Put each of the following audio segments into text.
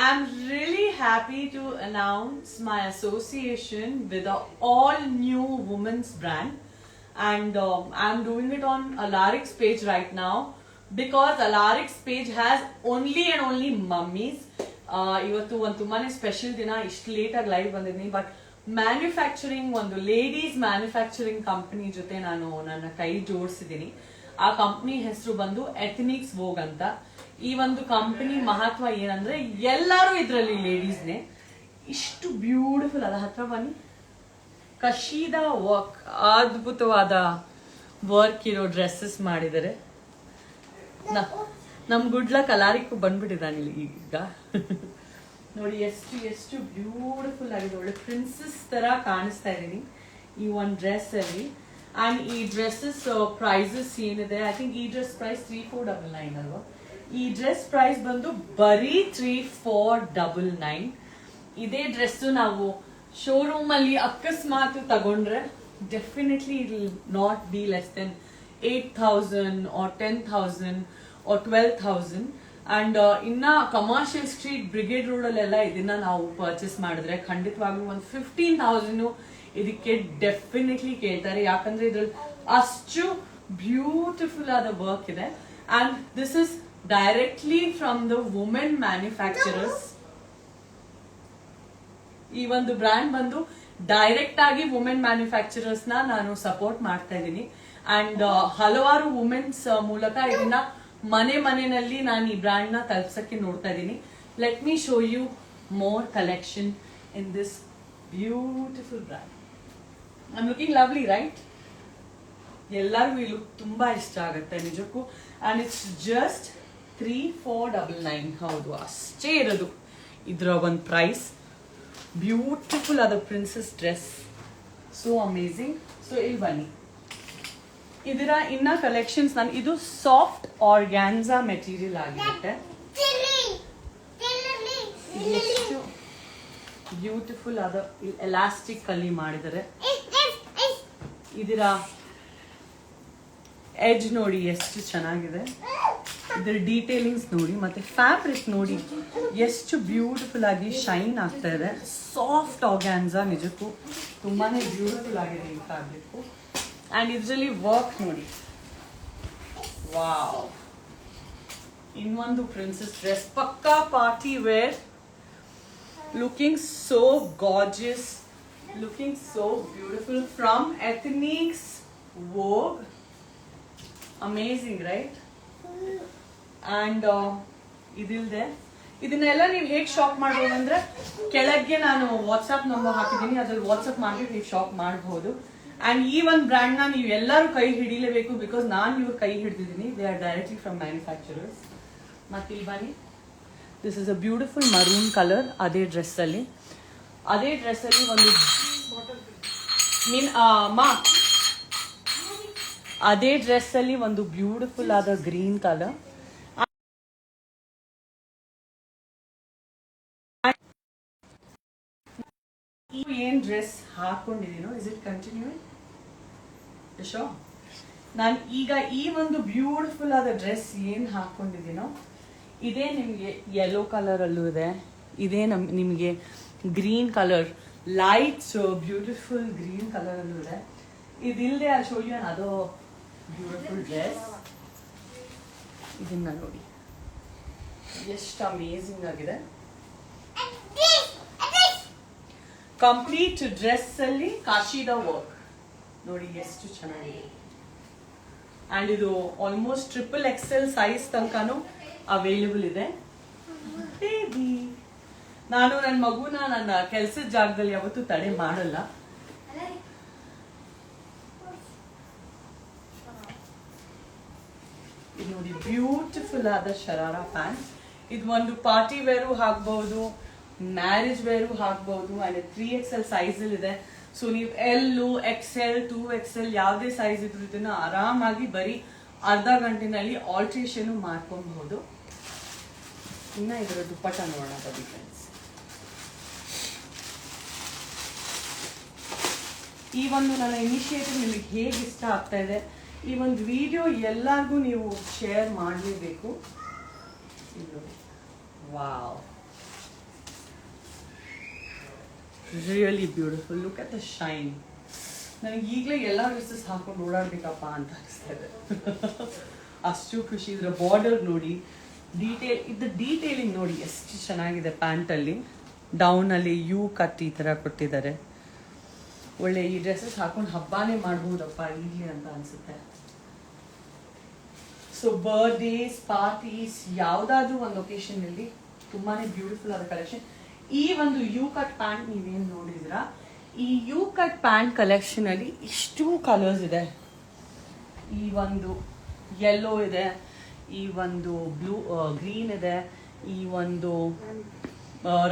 I'm really happy to announce my association with a all new women's brand, and I'm doing it on Alarix page right now because Alarix page has only mummies. ಇವತ್ತು ಒಂದು ತುಂಬಾನೇ special ದಿನ, ಇಷ್ಟು ಲೇಟಾಗಿ live ಬಂದಿದ್ದೀನಿ. But manufacturing, ಒಂದು ladies manufacturing company ಜೊತೆ ನಾನು ನನ್ನ ಕೈ ಜೋಡಿಸಿದ್ದೀನಿ. ಆ ಕಂಪನಿ ಹೆಸರು ಬಂದು ಎಥನಿಕ್ಸ್ ವೋಗ್ ಅಂತ. ಈ ಒಂದು ಕಂಪನಿ ಮಹತ್ವ ಏನಂದ್ರೆ ಎಲ್ಲರೂ ಇದರಲ್ಲಿ ಲೇಡೀಸ್ನೇ. ಇಷ್ಟು ಬ್ಯೂಟಿಫುಲ್ ಅಲ್ಲ, ಹತ್ರ ಬನ್ನಿ. ಕಶೀದ ವರ್ಕ್, ಅದ್ಭುತವಾದ ವರ್ಕ್ ಇರೋ ಡ್ರೆಸ್ಸಸ್ ಮಾಡಿದ್ದಾರೆ. ನಮ್ ಗುಡ್ಲಕ್ ಅಲಾರಿಕ್ಕೂ ಬಂದ್ಬಿಟ್ಟಿದ್ದಾನೆ ಈಗ. ನೋಡಿ ಎಷ್ಟು ಬ್ಯೂಟಿಫುಲ್ ಆಗಿದೆ, ಒಳ್ಳೆ ಪ್ರಿನ್ಸಸ್ ತರ ಕಾಣಿಸ್ತಾ ಇದ್ದೀನಿ ಈ ಒಂದು ಡ್ರೆಸ್ ಅಲ್ಲಿ. ಅಂಡ್ ಈ ಡ್ರೆಸ್ಸಸ್ ಪ್ರೈಸಸ್ ಏನಿದೆ, ಐ ಥಿಂಕ್ ಈ ಡ್ರೆಸ್ ಪ್ರೈಸ್ 3499 ಅಲ್ವಾ. ಈ ಡ್ರೆಸ್ ಪ್ರೈಸ್ ಬಂದು ಬರೀ 3499. ಇದೇ ಡ್ರೆಸ್ ನಾವು ಶೋರೂಮ್ ಅಲ್ಲಿ ಅಕಸ್ಮಾತ್ ತಗೊಂಡ್ರೆ definitely it will not be less than 8,000 or 10,000 or 12,000. And ಇನ್ನ ಕಮರ್ಷಿಯಲ್ ಸ್ಟ್ರೀಟ್ ಬ್ರಿಗೇಡ್ ರೋಡ್ ಅಲ್ಲೆಲ್ಲ ಇದನ್ನ ನಾವು ಪರ್ಚೇಸ್ ಮಾಡಿದ್ರೆ ಖಂಡಿತವಾಗ್ಲೂ ಒಂದು 15,000 ಇದಕ್ಕೆ ಡೆಫಿನೆಟ್ಲಿ ಕೇಳ್ತಾರೆ. ಯಾಕಂದ್ರೆ ಇದ್ರಲ್ಲಿ ಅಷ್ಟು ಬ್ಯೂಟಿಫುಲ್ ಆದ ವರ್ಕ್ ಇದೆ. And this is directly from the women manufacturers. ಈ ಒಂದು ಬ್ರ್ಯಾಂಡ್ ಬಂದು ಡೈರೆಕ್ಟ್ ಆಗಿ ವುಮೆನ್ ಮ್ಯಾನುಫ್ಯಾಕ್ಚರರ್ಸ್ ನಾನು ಸಪೋರ್ಟ್ ಮಾಡ್ತಾ ಇದ್ದೀನಿ. ಅಂಡ್ ಹಲವಾರು ವುಮೆನ್ಸ್ ಮೂಲಕ ಇದನ್ನ ಮನೆಯಲ್ಲಿ ನಾನು ಈ ಬ್ರ್ಯಾಂಡ್ ನ ತಲುಪ್ಸಕ್ಕೆ ನೋಡ್ತಾ ಇದ್ದೀನಿ. Let me show you more collection in this beautiful brand. I am looking lovely, right? ಎಲ್ಲರಿಗೂ ಈ ಲುಕ್ ತುಂಬಾ ಇಷ್ಟ ಆಗುತ್ತೆ ನಿಜಕ್ಕೂ. And it's just 3499. ಹೌದು, ಅಷ್ಟೇ ಇರೋದು ಇದರ ಒಂದು ಪ್ರೈಸ್. ಬ್ಯೂಟಿಫುಲ್ ಆದ princess dress, so amazing. So ಇಲ್ಲಿ ಬನ್ನಿ, ಇದರ ಇನ್ನ ಕಲೆಕ್ಷನ್ಸ್ ಇದು ಸಾಫ್ಟ್ ಆರ್ಗ್ಯಾನ್ಸಾ ಮೆಟೀರಿಯಲ್ ಆಗಿರುತ್ತೆ. ಎಷ್ಟು ಬ್ಯೂಟಿಫುಲ್ ಆದ ಎಲಾಸ್ಟಿಕ್ ಅಲ್ಲಿ ಮಾಡಿದರೆ. ಇದರ ಎಡ್ಜ್ ನೋಡಿ ಎಷ್ಟು ಚೆನ್ನಾಗಿದೆ, ಇದರ ಡೀಟೇಲಿಂಗ್ಸ್ ನೋಡಿ, ಮತ್ತೆ ಫ್ಯಾಬ್ರಿಕ್ ನೋಡಿ ಎಷ್ಟು ಬ್ಯೂಟಿಫುಲ್ ಆಗಿ ಶೈನ್ ಆಗ್ತಾ ಇದೆ. ಸಾಫ್ಟ್ ಆರ್ಗ್ಯಾನ್ಸಾ, ನಿಜಕ್ಕೂ ತುಂಬಾನೇ ಬ್ಯೂಟಿಫುಲ್ ಆಗಿದೆ ಈ ಫ್ಯಾಬ್ರಿಕ್. ಅಂಡ್ ಇದರಲ್ಲಿ ವರ್ಕ್ ನೋಡಿ, ವಾವ್! ಇನ್ನೊಂದು ಪ್ರಿನ್ಸಸ್ ಡ್ರೆಸ್, ಪಕ್ಕಾ party wear, looking so gorgeous, looking so beautiful, from Ethnics Vogue. Amazing, right? And ಇದಿಲ್ದೆ ಇದನ್ನೆಲ್ಲ ನೀವು ಹೇಗೆ ಶಾಪ್ ಮಾಡ್ಬೋದು ಅಂದ್ರೆ, ಕೆಳಗೆ ನಾನು ವಾಟ್ಸ್ಆಪ್ ನಂಬರ್ ಹಾಕಿದ್ದೀನಿ, ಅದ್ರಲ್ಲಿ ವಾಟ್ಸ್ಆಪ್ ಮಾಡಿ ನೀವು ಶಾಪ್ ಮಾಡಬಹುದು. ಅಂಡ್ ಈ ಒಂದು ಬ್ರ್ಯಾಂಡ್ ನ ನೀವು ಎಲ್ಲರೂ ಕೈ ಹಿಡಿಲೇಬೇಕು, ಬಿಕಾಸ್ ನಾನು ಇವ್ರ ಕೈ ಹಿಡಿದಿದ್ದೀನಿ. They are directly from manufacturers. ಮತ್ತೆ ಇಲ್ಲಿ ಬನ್ನಿ, this is a beautiful maroon colour. ಅದೇ ಡ್ರೆಸ್ ಅಲ್ಲಿ ಒಂದು ಅದೇ ಡ್ರೆಸ್ ಅಲ್ಲಿ ಒಂದು ಬ್ಯೂಟಿಫುಲ್ ಆದ ಗ್ರೀನ್ ಕಲರ್. ಏನ್ ಡ್ರೆಸ್ ಹಾಕೊಂಡಿದೀನೋ, ಇಸ್ ಇಟ್ ಕಂಟಿನ್ಯೂ ಯಶೋ? ನಾನು ಈಗ ಈ ಒಂದು ಬ್ಯೂಟಿಫುಲ್ ಆದ ಡ್ರೆಸ್ ಏನ್ ಹಾಕೊಂಡಿದ್ದೀನೋ ಇದೇ ನಿಮ್ಗೆ ಯೆಲ್ಲೋ ಕಲರ್ ಅಲ್ಲೂ ಇದೆ, ಇದೇ ನಿಮ್ಗೆ green colour, light beautiful green colour ಅಲ್ಲೂ ಇದೆ. ಇದಿಲ್ಲದೆ ಅಲ್ಲಿ ಶೋ ಯು ಅದೋ ಬ್ಯೂಟಿಫುಲ್ ಡ್ರೆಸ್. ಇದನ್ನ ನೋಡಿ ಎಷ್ಟು ಅಮೇಝಿಂಗ್ ಆಗಿದೆ. ಕಂಪ್ಲೀಟ್ ಡ್ರೆಸ್ ಅಲ್ಲಿ ಕಾಶಿದ ವರ್ಕ್ ನೋಡಿ ಎಷ್ಟು ಚೆನ್ನಾಗಿದೆ. ಅಂಡ್ ಇದು ಆಲ್ಮೋಸ್ಟ್ XXL ಸೈಜ್ ತನಕನೂ ಅವೈಲೇಬಲ್ ಇದೆ. ಬೇಬಿ, ನಾನು ನನ್ನ ಮಗುನ ನನ್ನ ಕೆಲಸದ ಜಾಗದಲ್ಲಿ ಯಾವತ್ತೂ ತಡೆ ಮಾಡಲ್ಲ. ಇದು ನೋಡಿ ಬ್ಯೂಟಿಫುಲ್ ಆದ ಶರಾರಾ ಪ್ಯಾಂಟ್. ಇದು ಒಂದು ಪಾರ್ಟಿ ವೇರು ಹಾಕ್ಬಹುದು, ಮ್ಯಾರೇಜ್ ವೇರು ಹಾಕ್ಬಹುದು. ಅಂಡ್ 3XL ಸೈಜ್ ಅಲ್ಲಿ ಇದೆ. ಸೊ ನೀವು L, XL, 2XL ಯಾವುದೇ ಸೈಜ್ ಇದ್ರು ಇದನ್ನ ಆರಾಮಾಗಿ ಬರೀ ಅರ್ಧ ಗಂಟೆನಲ್ಲಿ ಆಲ್ಟ್ರೇಷನ್ ಮಾಡ್ಕೊಬಹುದು. ಇನ್ನ ಇದರ ದುಪ್ಪಟ್ಟ ನೋಡೋಣ ಬನ್ನಿ ಫ್ರೆಂಡ್ಸ್. ಈ ಒಂದು ನನ್ನ ಇನಿಷಿಯೇಟಿವ್ ನಿಮಗೆ ಹೇಗೆ ಇಷ್ಟ ಆಗ್ತಾ ಇದೆ, ಈ ಒಂದು ವಿಡಿಯೋ ಎಲ್ಲರಿಗೂ ನೀವು ಶೇರ್ ಮಾಡಲೇಬೇಕು. Wow, really beautiful. Look at the shine. ನನಗೆ ಈಗಲೇ ಎಲ್ಲ ಡ್ರೆಸ್ಸಸ್ ಹಾಕೊಂಡು ಓಡಾಡ್ಬೇಕಪ್ಪ ಅಂತ ಅನಿಸ್ತಾ ಇದೆ. ಅಷ್ಟು ಖುಷಿ. ಇದರ ಬಾರ್ಡರ್ ನೋಡಿ, ಡೀಟೇಲಿಂಗ್ ನೋಡಿ ಎಷ್ಟು ಚೆನ್ನಾಗಿದೆ. ಪ್ಯಾಂಟಲ್ಲಿ ಡೌನಲ್ಲಿ ಯು ಕಟ್ ಈ ಥರ ಕೊಟ್ಟಿದ್ದಾರೆ. ಒಳ್ಳೆ ಈ ಡ್ರೆಸ್ಸಸ್ ಹಾಕೊಂಡು ಹಬ್ಬನೇ ಮಾಡ್ಬೋದಪ್ಪ ಈಗಲೇ ಅಂತ ಅನಿಸುತ್ತೆ. ಸೊ ಬರ್ಡೇಸ್, ಪಾರ್ಟೀಸ್, ಯಾವುದಾದ್ರೂ ಒಂದು ಒಕೇಶನಲ್ಲಿ ತುಂಬಾ ಬ್ಯೂಟಿಫುಲ್ ಆದ ಕಲೆಕ್ಷನ್. ಈ ಒಂದು ಯು ಕಟ್ ಪ್ಯಾಂಟ್ ನೀವೇನು ನೋಡಿದ್ರಾ, ಈ ಯು ಕಟ್ ಪ್ಯಾಂಟ್ ಕಲೆಕ್ಷನಲ್ಲಿ ಇಷ್ಟು ಕಲರ್ಸ್ ಇದೆ. ಈ ಒಂದು ಯೆಲ್ಲೋ ಇದೆ, ಈ ಒಂದು ಗ್ರೀನ್ ಇದೆ, ಈ ಒಂದು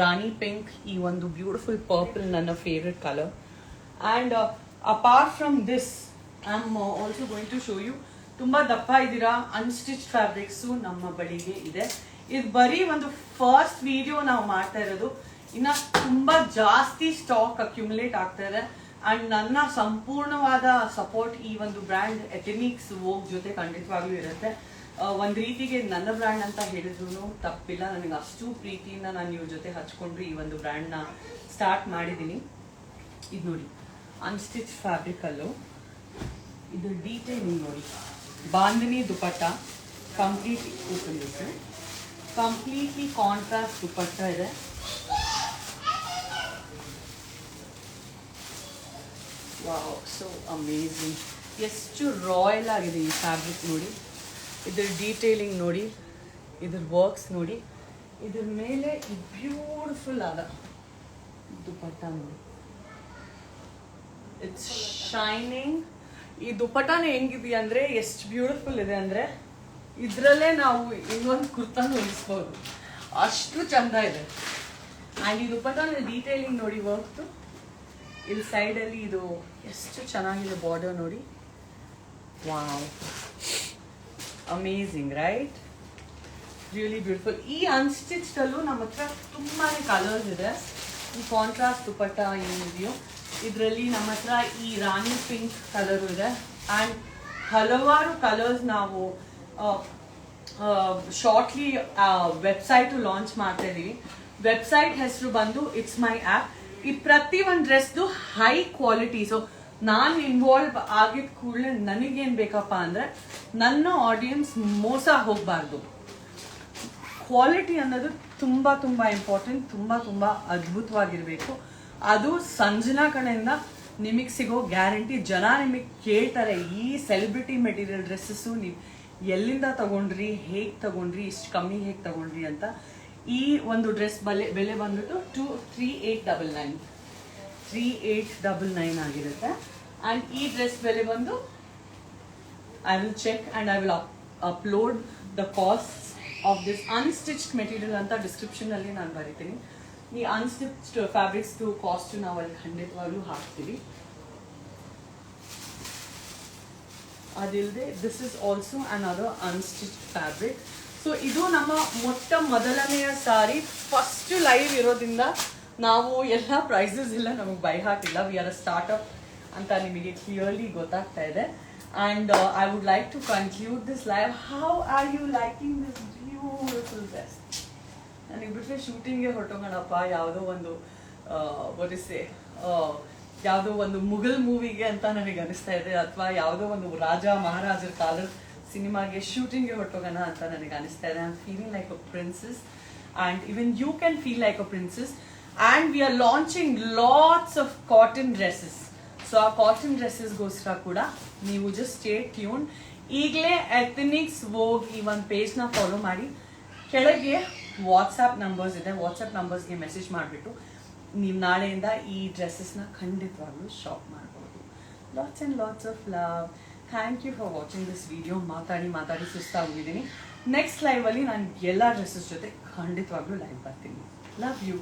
ರಾಣಿ ಪಿಂಕ್, ಈ ಒಂದು ಬ್ಯೂಟಿಫುಲ್ ಪರ್ಪಲ್ ನನ್ನ favourite colour. And apart from this I am also going to show you. ತುಂಬ ದಪ್ಪ ಇದ್ದೀರಾ, ಅನ್ಸ್ಟಿಚ್ ಫ್ಯಾಬ್ರಿಕ್ಸು ನಮ್ಮ ಬಳಿಗೆ ಇದೆ. ಇದು ಬರೀ ಒಂದು ಫಸ್ಟ್ ವಿಡಿಯೋ ನಾವು ಮಾಡ್ತಾ ಇರೋದು. ಇನ್ನು ತುಂಬ ಜಾಸ್ತಿ ಸ್ಟಾಕ್ ಅಕ್ಯುಮುಲೇಟ್ ಆಗ್ತಾ ಇದೆ. ಆ್ಯಂಡ್ ನನ್ನ ಸಂಪೂರ್ಣವಾದ ಸಪೋರ್ಟ್ ಈ ಒಂದು ಬ್ರ್ಯಾಂಡ್ ಎಥೆನಿಕ್ಸ್ ವೋಗ್ ಜೊತೆ ಖಂಡಿತವಾಗ್ಲೂ ಇರುತ್ತೆ. ಒಂದು ರೀತಿಗೆ ನನ್ನ ಬ್ರ್ಯಾಂಡ್ ಅಂತ ಹೇಳಿದ್ರು ತಪ್ಪಿಲ್ಲ. ನನಗೆ ಅಷ್ಟು ಪ್ರೀತಿಯಿಂದ ನಾನು ಇವ್ರ ಜೊತೆ ಹಚ್ಕೊಂಡು ಈ ಒಂದು ಬ್ರ್ಯಾಂಡ್ನ ಸ್ಟಾರ್ಟ್ ಮಾಡಿದ್ದೀನಿ. ಇದು ನೋಡಿ ಅನ್ಸ್ಟಿಚ್ ಫ್ಯಾಬ್ರಿಕಲ್ಲೂ ಇದು ಡೀಟೇಲಿಂಗ್ ನೋಡಿ. ಬಾಂಧನಿ ದುಪಟ್ಟ ಕಂಪ್ಲೀಟ್ಲಿ ಕಾಂಟ್ರಾಸ್ಟ್ ದುಪಟ್ಟ ಇದೆ. Wow, so amazing. ಎಷ್ಟು ರಾಯಲ್ ಆಗಿದೆ ಈ ಫ್ಯಾಬ್ರಿಕ್ ನೋಡಿ. ಇದ್ರ ಡೀಟೇಲಿಂಗ್ ನೋಡಿ, ಇದ್ರ ವರ್ಕ್ಸ್ ನೋಡಿ, ಇದ್ರ ಮೇಲೆ ಈ ಬ್ಯೂಟಿಫುಲ್ ಆದ ದುಪಟ್ಟ ನೋಡಿ. It's shining. ಈ ದುಪಟ್ಟಾನೇ ಹೆಂಗಿದೆಯಾ ಅಂದರೆ ಎಷ್ಟು ಬ್ಯೂಟಿಫುಲ್ ಇದೆ ಅಂದರೆ ಇದರಲ್ಲೇ ನಾವು ಇನ್ನೊಂದು ಕುರ್ತಾನು ಹೊಲಿಸ್ಬೋದು, ಅಷ್ಟು ಚಂದ ಇದೆ. ಆ್ಯಂಡ್ ಈ ದುಪಟ್ಟಾನ ಡೀಟೇಲಿಂಗ್ ನೋಡಿ, ವರ್ಕ್ತು ಇಲ್ಲಿ ಸೈಡಲ್ಲಿ ಇದು ಎಷ್ಟು ಚೆನ್ನಾಗಿದೆ ಬಾರ್ಡರ್ ನೋಡಿ. Wow, amazing right, really beautiful. ಈ ಅನ್ಸ್ಟಿಚ್ಡಲ್ಲೂ ನಮ್ಮ ಹತ್ರ ತುಂಬಾ ಕಲರ್ಸ್ ಇದೆ. ಈ ಕಾಂಟ್ರಾಸ್ಟ್ ದುಪಟ್ಟ ಏನಿದೆಯೋ ಇದರಲ್ಲಿ ನಮ್ಮ ಹತ್ರ ಈ ರಾಣಿ ಪಿಂಕ್ ಕಲರು ಇದೆ. ಆ್ಯಂಡ್ ಹಲವಾರು ಕಲರ್ಸ್ ನಾವು ಶಾರ್ಟ್ಲಿ ವೆಬ್ಸೈಟು ಲಾಂಚ್ ಮಾಡ್ತಾ ಇದ್ದೀವಿ. ವೆಬ್ಸೈಟ್ ಹೆಸರು ಬಂದು ಇಟ್ಸ್ ಮೈ ಆ್ಯಪ್. ಈ ಪ್ರತಿ ಒಂದು ಡ್ರೆಸ್ದು ಹೈ ಕ್ವಾಲಿಟಿ. ಸೊ ನಾನು ಇನ್ವಾಲ್ವ್ ಆಗಿದ ಕೂಡಲೇ ನನಗೇನು ಬೇಕಪ್ಪ ಅಂದರೆ ನನ್ನ ಆಡಿಯನ್ಸ್ ಮೋಸ ಹೋಗಬಾರ್ದು. ಕ್ವಾಲಿಟಿ ಅನ್ನೋದು ತುಂಬ ತುಂಬ ಇಂಪಾರ್ಟೆಂಟ್, ತುಂಬ ಅದ್ಭುತವಾಗಿರಬೇಕು. ಅದು ಸಂಜನಾ ಕಡೆಯಿಂದ ನಿಮಗೆ ಸಿಗೋ ಗ್ಯಾರಂಟಿ. ಜನ ನಿಮಗೆ ಕೇಳ್ತಾರೆ ಈ ಸೆಲೆಬ್ರಿಟಿ ಮೆಟೀರಿಯಲ್ ಡ್ರೆಸ್ಸಸ್ಸು ನೀವು ಎಲ್ಲಿಂದ ತಗೊಂಡ್ರಿ, ಹೇಗೆ ತಗೊಂಡ್ರಿ, ಇಷ್ಟು ಕಮ್ಮಿ ಹೇಗೆ ತಗೊಂಡ್ರಿ ಅಂತ. ಈ ಒಂದು ಡ್ರೆಸ್ ಬೆಲೆ ಬಂದ್ಬಿಟ್ಟು 3899 ಆಗಿರುತ್ತೆ. ಆ್ಯಂಡ್ ಈ ಡ್ರೆಸ್ ಬೆಲೆ ಬಂದು I will check and I will upload the cost of this unstitched material ಅಂತ ಡಿಸ್ಕ್ರಿಪ್ಷನಲ್ಲಿ ನಾನು ಬರಿತೀನಿ. ಈ ಅನ್ಸ್ಟಿಚ್ಡ್ ಫ್ಯಾಬ್ರಿಕ್ಸ್ದು ಕಾಸ್ಟ್ ನಾವು ಅಲ್ಲಿ ಖಂಡಿತವಾಗ್ಲೂ ಹಾಕ್ತೀವಿ. ಅದಿಲ್ಲದೆ this is also another unstitched fabric. So ಇದು ನಮ್ಮ ಮೊದಲನೆಯ ಸಾರಿ. ಫಸ್ಟ್ ಲೈವ್ ಇರೋದ್ರಿಂದ ನಾವು ಎಲ್ಲ ಪ್ರೈಸಸ್ ಎಲ್ಲ ನಮಗೆ ಬೈ ಹಾಕಿಲ್ಲ. ವಿ ಆರ್ ಅ ಸ್ಟಾರ್ಟ್ಅಪ್ ಅಂತ ನಿಮಗೆ ಕ್ಲಿಯರ್ಲಿ ಗೊತ್ತಾಗ್ತಾ ಇದೆ. And I would like to conclude this live. How are you liking this beautiful dress? ನನಗೆ ಬಿಟ್ಟರೆ ಶೂಟಿಂಗ್ಗೆ ಹೊರಟೋಗೋಣಪ್ಪ ಯಾವುದೋ ಒಂದು ಯಾವುದೋ ಒಂದು ಮುಘಲ್ ಮೂವಿಗೆ ಅಂತ ನನಗೆ ಅನಿಸ್ತಾ ಇದೆ, ಅಥವಾ ಯಾವುದೋ ಒಂದು ರಾಜ ಮಹಾರಾಜರ ಕಾಲದ ಸಿನಿಮಾಗೆ ಶೂಟಿಂಗ್ಗೆ ಹೊರಟೋಗೋಣ ಅಂತ ನನಗೆ ಅನಿಸ್ತಾ ಇದೆ. I am feeling like a princess and even you can feel like a princess. And we are launching lots of cotton dresses. So ಆ ಕಾಟನ್ ಡ್ರೆಸ್ಸಸ್ಗೋಸ್ಕರ ಕೂಡ ನೀವು ಜಸ್ಟ್ ಸ್ಟೇ ಟ್ಯೂನ್. ಈಗಲೇ ಎಥೆನಿಕ್ಸ್ ವೋಗ್ ಈ ಒಂದು ಪೇಜ್ನ ಫಾಲೋ ಮಾಡಿ. ಕೆಳಗೆ ವಾಟ್ಸಪ್ ನಂಬರ್ಸ್ ಇದೆ, ವಾಟ್ಸಪ್ ನಂಬರ್ಸ್ಗೆ ಮೆಸೇಜ್ ಮಾಡಿಬಿಟ್ಟು ನೀವು ನಾಳೆಯಿಂದ ಈ ಡ್ರೆಸ್ಸಸ್ನ ಖಂಡಿತವಾಗ್ಲೂ ಶಾಪ್ ಮಾಡ್ಬೋದು. Lots and lots of love. Thank you for watching this video. ಮಾತಾಡಿ ಸುಸ್ತಾಗಿದ್ದೀನಿ. ನೆಕ್ಸ್ಟ್ ಲೈವಲ್ಲಿ ನಾನು ಎಲ್ಲ ಡ್ರೆಸ್ಸಸ್ ಜೊತೆ ಖಂಡಿತವಾಗ್ಲೂ ಲೈವ್ ಬರ್ತೀನಿ. Love you.